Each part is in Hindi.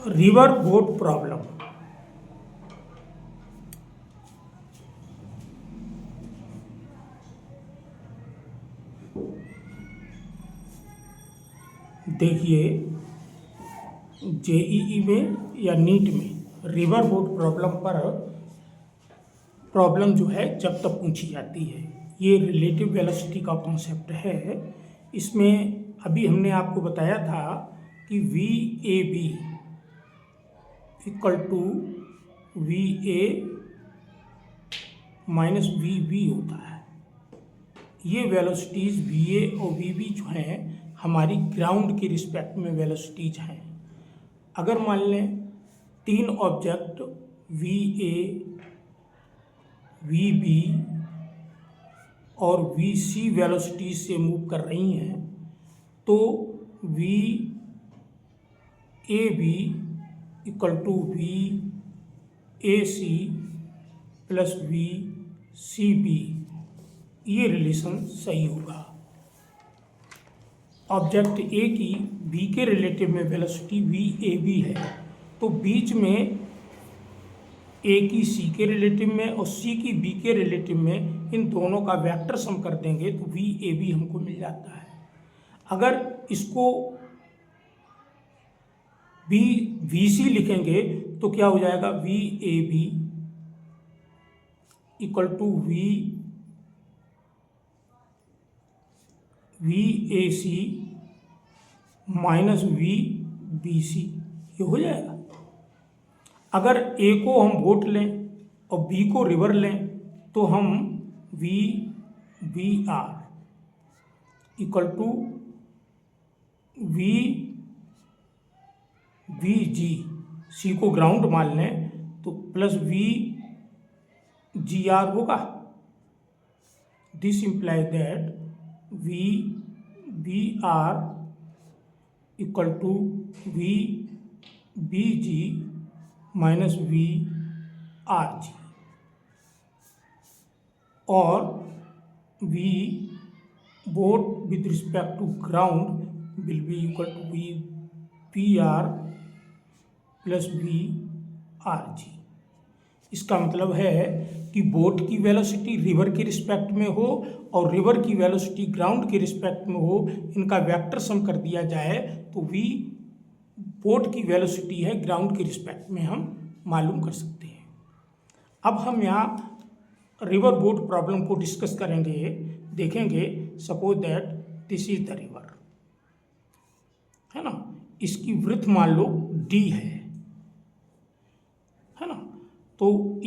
River boat problem. देखिए, जेईई में या नीट में रिवर बोट प्रॉब्लम पर प्रॉब्लम जो है जब तक पूछी जाती है, ये रिलेटिव वेलोसिटी का कॉन्सेप्ट है। इसमें अभी हमने आपको बताया था कि V A B equal to V A minus V B होता है। ये वेलोसिटीज़ वी ए और वी बी जो हैं हमारी ग्राउंड के रिस्पेक्ट में वेलोसिटीज़ हैं। अगर मान लें तीन object V A, V B और वी सी वेलोसिटीज से मूव कर रही हैं, तो V A B equal to V A C plus V C B, ये रिलेशन सही होगा। ऑब्जेक्ट ए की बी के रिलेटिव में वेलोसिटी वी ए बी है, तो बीच में ए की सी के रिलेटिव में और सी की बी के रिलेटिव में इन दोनों का वेक्टर सम कर देंगे तो वी ए बी हमको मिल जाता है। अगर इसको वी सी लिखेंगे तो क्या हो जाएगा, V A B equal to V A C minus V B C, ये हो जाएगा। अगर ए को हम बोट लें और बी को रिवर लें तो हम V B R equal to V V G, C को ग्राउंड मान लें तो प्लस वी जी आर होगा। This imply that V B R equal to V B G minus V R G, और वी बोट with respect to ground will be equal to V P R plus V R G. इसका मतलब है कि बोट की वेलोसिटी रिवर के रिस्पेक्ट में हो और रिवर की वेलोसिटी ग्राउंड के रिस्पेक्ट में हो, इनका वेक्टर सम कर दिया जाए तो वी बोट की वेलोसिटी है ग्राउंड के रिस्पेक्ट में हम मालूम कर सकते हैं। अब हम यहाँ रिवर बोट प्रॉब्लम को डिस्कस करेंगे। देखेंगे, suppose that this is the river, है ना, इसकी विड्थ मान लो डी है ना, तो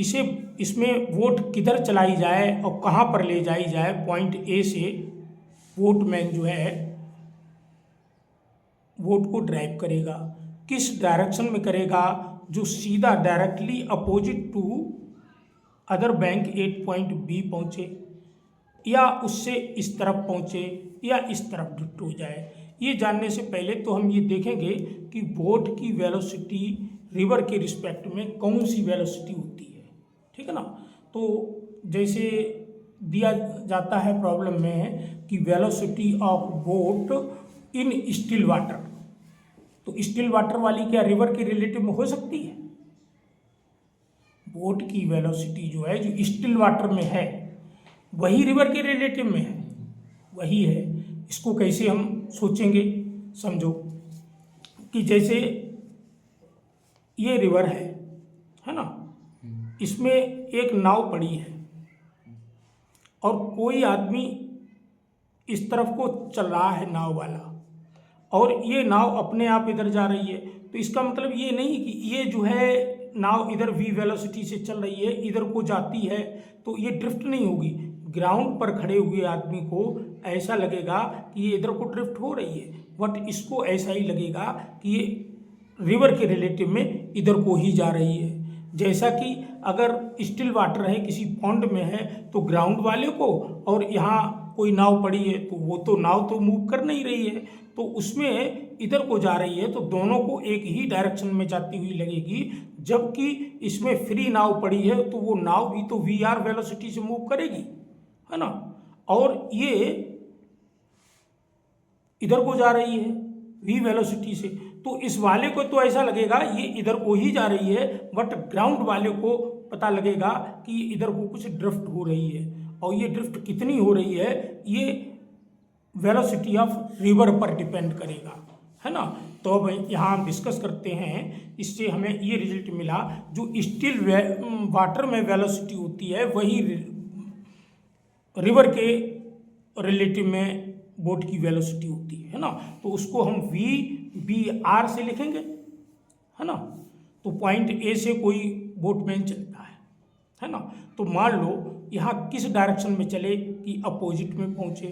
इसमें बोट किधर चलाई जाए और कहाँ पर ले जाई जाए, पॉइंट ए से बोटमैन जो है बोट को ड्राइव करेगा, किस डायरेक्शन में करेगा, जो सीधा directly opposite to other bank at point B पहुँचे, या उससे इस तरफ पहुँचे या इस तरफ ड्रिफ्ट हो जाए। ये जानने से पहले तो हम ये देखेंगे कि बोट की वेलोसिटी रिवर के रिस्पेक्ट में कौन सी वेलोसिटी होती है, ठीक है ना। तो जैसे दिया जाता है प्रॉब्लम में कि velocity of boat in still water, तो स्टिल वाटर वाली क्या रिवर के रिलेटिव में हो सकती है? बोट की वेलोसिटी जो है जो स्टिल वाटर में है वही रिवर के रिलेटिव में है, वही है। इसको कैसे हम सोचेंगे, समझो कि जैसे ये रिवर है ना, इसमें एक नाव पड़ी है और कोई आदमी इस तरफ को चल रहा है नाव वाला, और ये नाव अपने आप इधर जा रही है, तो इसका मतलब ये नहीं कि ये जो है नाव इधर वी वेलोसिटी से चल रही है इधर को जाती है तो ये ड्रिफ्ट नहीं होगी। ग्राउंड पर खड़े हुए आदमी को ऐसा लगेगा कि ये इधर को ड्रिफ्ट हो रही है, बट इसको ऐसा ही लगेगा कि ये रिवर के रिलेटिव में इधर को ही जा रही है। जैसा कि अगर स्टिल वाटर है, किसी पॉन्ड में है, तो ग्राउंड वाले को और यहाँ कोई नाव पड़ी है तो वो तो नाव तो मूव कर नहीं रही है, तो उसमें इधर को जा रही है तो दोनों को एक ही डायरेक्शन में जाती हुई लगेगी। जबकि इसमें फ्री नाव पड़ी है तो वो नाव भी तो वी आर वेलोसिटी से मूव करेगी, है ना, और ये इधर को जा रही है वी वेलोसिटी से, तो इस वाले को तो ऐसा लगेगा ये इधर को ही जा रही है, बट ग्राउंड वाले को पता लगेगा कि इधर को कुछ ड्रिफ्ट हो रही है। और ये ड्रिफ्ट कितनी हो रही है, ये वेलोसिटी ऑफ रिवर पर डिपेंड करेगा, है ना। तो अब यहाँ हम डिस्कस करते हैं, इससे हमें ये रिजल्ट मिला, जो स्टिल वाटर में वेलोसिटी होती है वही रिवर के रिलेटिव में बोट की वेलोसिटी होती है ना। तो उसको हम VBR से लिखेंगे, है ना। तो पॉइंट ए से कोई बोटमैन चलता है ना। तो मान लो यहाँ किस डायरेक्शन में चले कि अपोजिट में पहुँचे,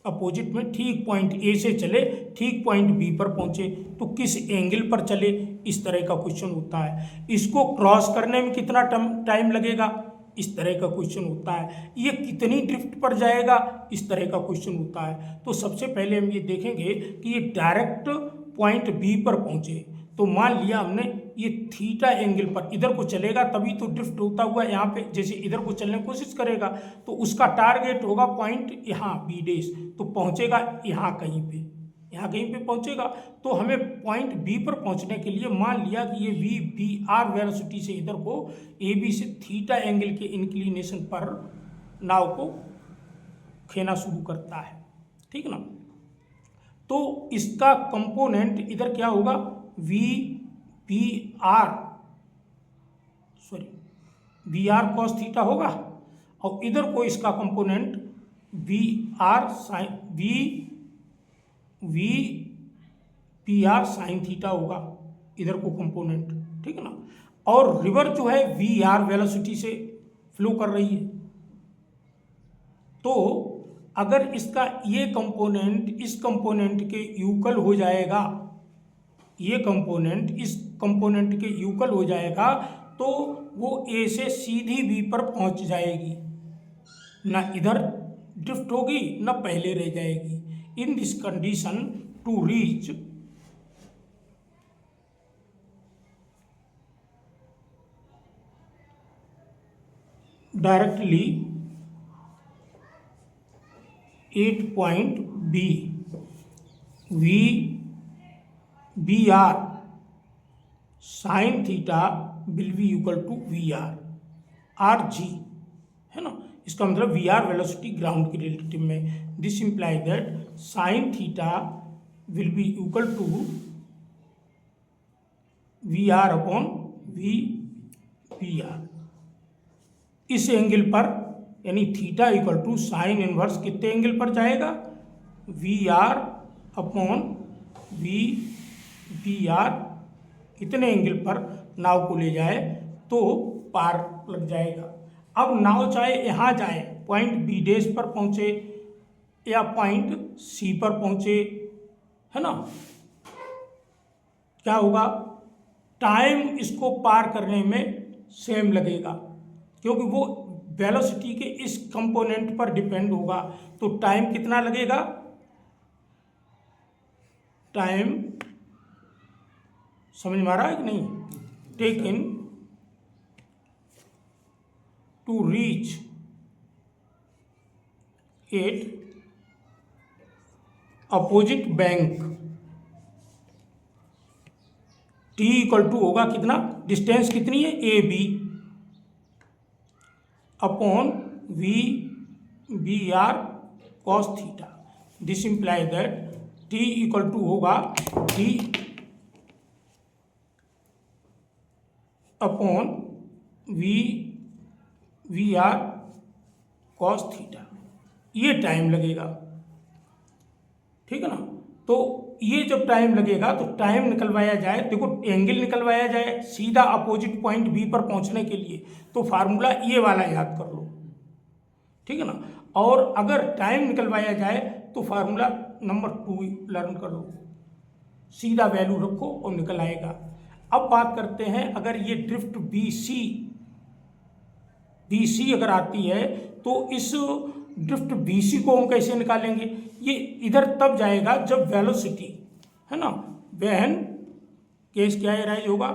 अपोजिट में ठीक पॉइंट ए से चले, ठीक पॉइंट बी पर पहुँचे, तो किस एंगल पर चले, इस तरह का क्वेश्चन होता है। इसको क्रॉस करने में कितना टाइम लगेगा, इस तरह का क्वेश्चन होता है। ये कितनी ड्रिफ्ट पर जाएगा, इस तरह का क्वेश्चन होता है। तो सबसे पहले हम ये देखेंगे कि ये डायरेक्ट पॉइंट बी पर पहुँचे, तो मान लिया हमने ये थीटा एंगल पर इधर को चलेगा, तभी तो ड्रिफ्ट होता हुआ यहाँ पे जैसे इधर को चलने की कोशिश करेगा, तो उसका टारगेट होगा पॉइंट यहाँ बी डेश, तो पहुँचेगा यहाँ कहीं पे, यहाँ कहीं पे पहुँचेगा। तो हमें पॉइंट बी पर पहुँचने के लिए मान लिया कि ये VBR वेलोसिटी से इधर को AB से थीटा एंगल के इंक्लिनेशन पर नाव को खेना शुरू करता है, ठीक ना। तो इसका कंपोनेंट इधर क्या होगा, VR cos थीटा होगा, और इधर को इसका कंपोनेंट VPR साइन थीटा होगा, इधर को कंपोनेंट, ठीक है ना। और रिवर जो है VR वेलोसिटी से फ्लो कर रही है, तो अगर इसका ये कंपोनेंट इस कंपोनेंट के यूकल हो जाएगा, ये कंपोनेंट इस कंपोनेंट के यूकल हो जाएगा, तो वो A से सीधी B पर पहुंच जाएगी, ना इधर ड्रिफ्ट होगी ना पहले रह जाएगी। In this condition to reach directly 8 point B, VBR sine theta will be equal to RG, है ना। इसका मतलब VR वेलोसिटी ग्राउंड के रिलेटिव में, this imply that sine theta will be equal to VR upon VBR। इस एंगल पर यानी theta equal to sine inverse कितने एंगल पर जाएगा, VR अपॉन VBR कितने एंगल पर नाव को ले जाए तो पार लग जाएगा। अब नाव चाहे यहाँ जाए, पॉइंट B डेश पर पहुँचे या पॉइंट C पर पहुँचे, है ना, क्या होगा, टाइम इसको पार करने में सेम लगेगा, क्योंकि वो वेलोसिटी के इस कंपोनेंट पर डिपेंड होगा। तो टाइम कितना लगेगा, टाइम समझ में आ रहा है कि नहीं, taken to reach at opposite bank, T equal to होगा कितना, डिस्टेंस कितनी है AB upon VBR cos theta. This imply that T equal to होगा D upon VBR cos theta. ये टाइम लगेगा, ठीक है ना। तो ये जब टाइम लगेगा तो टाइम निकलवाया जाए, देखो एंगल निकलवाया जाए सीधा अपोजिट पॉइंट बी पर पहुंचने के लिए, तो फार्मूला ये वाला याद कर लो, ठीक है ना। और अगर टाइम निकलवाया जाए तो फार्मूला नंबर 2 लर्न कर लो, सीधा वैल्यू रखो और निकल आएगा। अब बात करते हैं, अगर ये ड्रिफ्ट BC अगर आती है तो इस ड्रिफ्ट BC को हम कैसे निकालेंगे, ये इधर तब जाएगा जब वेलोसिटी, है ना, वहन केस क्या राइज होगा,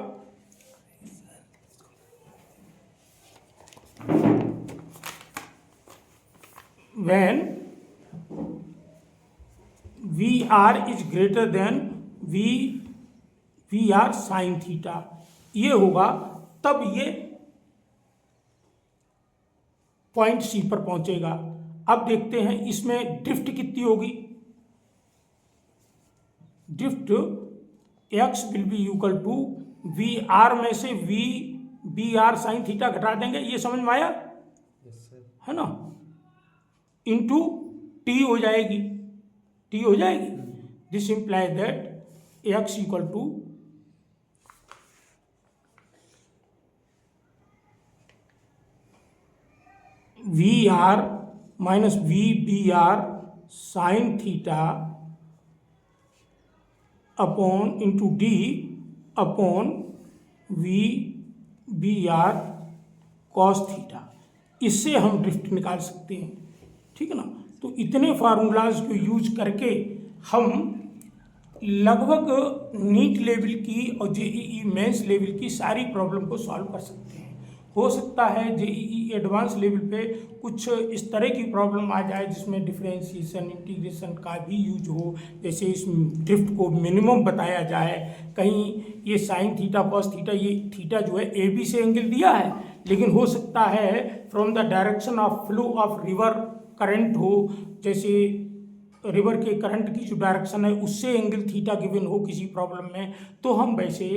when VR is greater than V R sine theta ये होगा, तब ये पॉइंट सी पर पहुंचेगा। अब देखते हैं इसमें ड्रिफ्ट कितनी होगी। Drift X will be equal to V R में से वी आर साइन थीटा घटा देंगे, ये समझ में आया? है ना, इंटू टी हो जाएगी, टी हो जाएगी। This implies that X equal to V R minus B R sine theta upon into D upon B R cos theta. इससे हम ड्रिफ्ट निकाल सकते हैं, ठीक है ना। तो इतने फार्मूलाज को यूज करके हम लगभग नीट लेवल की और जेईई मेंस लेवल की सारी प्रॉब्लम को सॉल्व कर सकते हैं। हो सकता है जेईई एडवांस लेवल पे कुछ इस तरह की प्रॉब्लम आ जाए जिसमें डिफरेंशिएशन इंटीग्रेशन का भी यूज हो, जैसे इस ड्रिफ्ट को मिनिमम बताया जाए, कहीं ये साइन थीटा कॉस थीटा, ये थीटा जो है ए बी से एंगल दिया है, लेकिन हो सकता है from the direction of flow of river current हो, जैसे रिवर के करंट की जो डायरेक्शन है उससे एंगल थीटा गिवन हो किसी प्रॉब्लम में, तो हम वैसे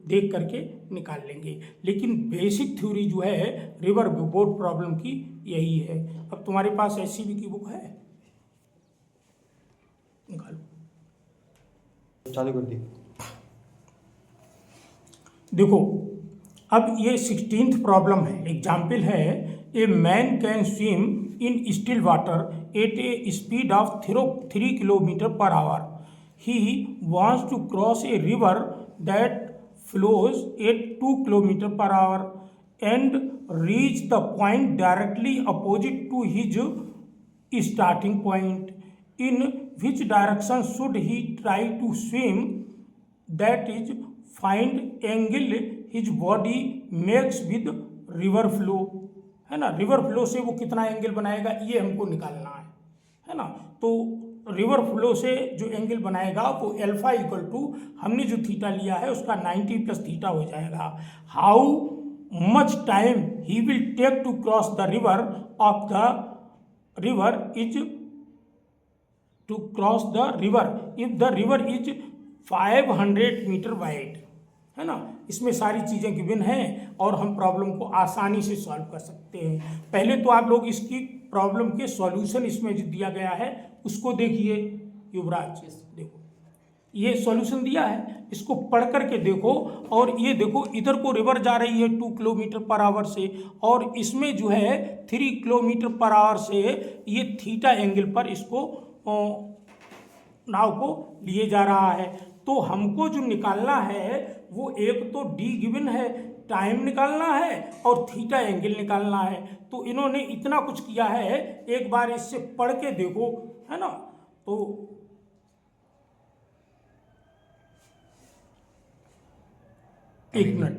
देख करके निकाल लेंगे। लेकिन बेसिक थ्योरी जो है रिवर बोट प्रॉब्लम की यही है। अब तुम्हारे पास एससीबी की बुक है, निकालो, चालू कर दी। देखो अब ये 16th प्रॉब्लम है, एग्जाम्पल है a man can swim in still water at A speed of 3 kilometre per our. He wants to cross a river that flows at 2 kilometer per hour and reach the point directly opposite to his starting point. In which direction should he try to swim? That is, find angle his body makes with river flow, है ना। रिवर फ्लो से वो कितना एंगल बनाएगा ये हमको निकालना है ना। तो रिवर फ्लो से जो एंगल बनाएगा वो एल्फा इक्वल टू हमने जो थीटा लिया है उसका 90 प्लस थीटा हो जाएगा। How much time he will take to cross the river of the river is to cross the river if the river is 500 metre wide, है ना। इसमें सारी चीज़ें गिवन हैं और हम प्रॉब्लम को आसानी से सॉल्व कर सकते हैं। पहले तो आप लोग इसकी प्रॉब्लम के सॉल्यूशन इसमें जो दिया गया है उसको देखिए युवराज, देखो ये सॉल्यूशन दिया है, इसको पढ़ करके देखो। और ये देखो इधर को रिवर जा रही है 2 किलोमीटर पर आवर से, और इसमें जो है 3 किलोमीटर पर आवर से ये थीटा एंगल पर इसको नाव को लिए जा रहा है। तो हमको जो निकालना है वो एक तो डी गिवन है, टाइम निकालना है और थीटा एंगल निकालना है। तो इन्होंने इतना कुछ किया है, एक बार इससे पढ़ के देखो, है ना। तो एक मिनट,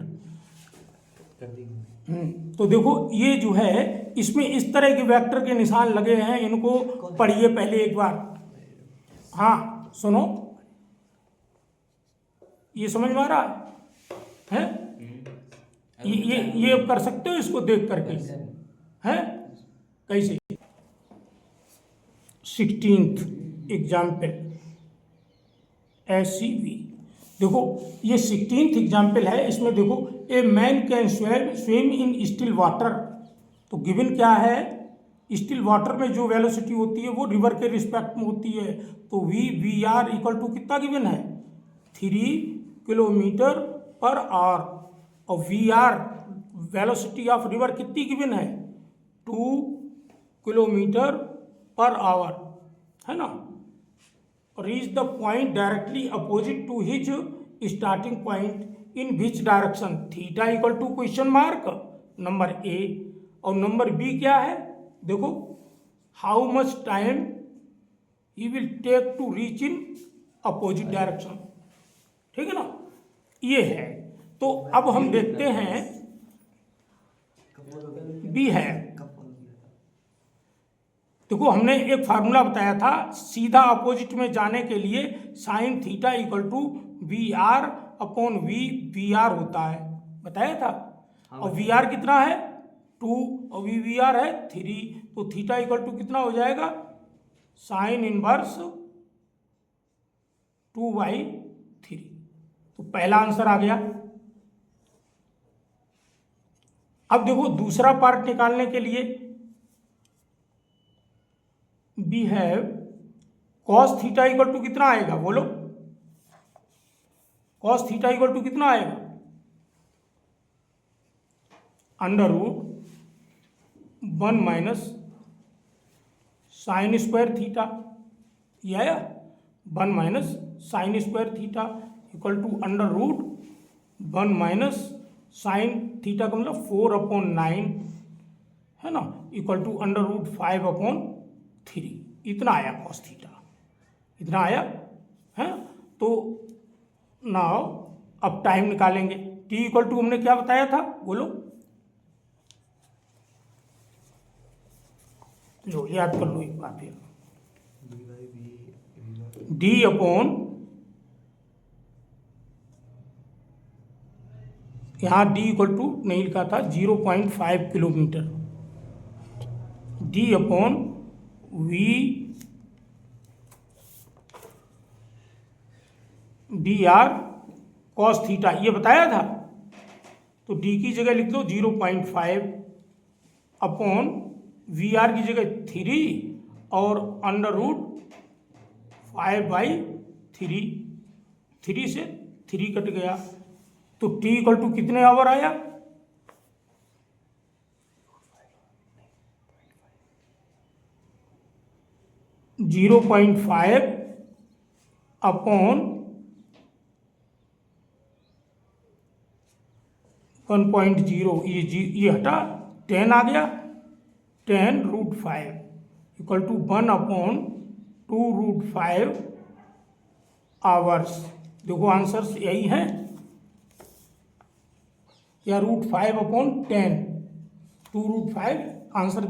तो देखो ये जो है इसमें इस तरह के वेक्टर के निशान लगे हैं, इनको पढ़िए पहले एक बार। हाँ सुनो, ये समझ में आ रहा है? ये अब कर सकते हो इसको देख करके, हैं कैसे। 16th एग्जाम्पल SCV, देखो ये 16th एग्जाम्पल है। इसमें देखो a man can swim in still water, तो गिवन क्या है, स्टिल वाटर में जो वेलोसिटी होती है वो रिवर के रिस्पेक्ट में होती है। तो वी आर इक्वल टू कितना गिवन है, 3 किलोमीटर पर आवर, और V R velocity of river कितनी गिवन है, 2 किलोमीटर पर आवर, है ना। Reach the point directly opposite to his starting point in which direction, theta equal to question mark number A, और नंबर बी क्या है देखो, how much time he will take to reach in opposite direction, ठीक है ना, ये है। तो अब हम देखते हैं बी है। देखो हमने एक फार्मूला बताया था, सीधा अपोजिट में जाने के लिए sine theta equal to V R upon V R होता है, बताया था। और वी आर कितना है 2 और वी आर है 3, तो थीटा इक्वल टू कितना हो जाएगा साइन इनवर्स 2/3। तो पहला आंसर आ गया। अब देखो दूसरा पार्ट निकालने के लिए we have cos theta equal to कितना आएगा, बोलो कॉस थीटा इक्वल टू कितना आएगा, under root 1 minus sine square theta, ये आया 1 minus sine square theta equal to under root 1 minus sine theta का मतलब 4/9 है ना, इक्वल टू अंडर रूट 5/3। इतना आया कॉस थीटा, इतना आया है। तो नाउ अब टाइम निकालेंगे। टी इक्वल टू हमने क्या बताया था, बोलो लो याद कर लो एक बात है, डी अपॉन यहाँ डी इक्वल टू नहीं लिखा था 0.5 kilometre, D upon V R cos theta ये बताया था। तो डी की जगह लिख दो 0.5 अपॉन वी आर की जगह 3 और अंडर रूट 5/3, 3 से 3 कट गया। तो टी इक्वल टू कितने आवर आया, जीरो 0.5 अपॉन 1.0, ये हटा 10 आ गया, 10√5 इक्वल टू 1/2√5 आवर्स। देखो आंसर्स यही हैं, या √5/10, 2√5 आंसर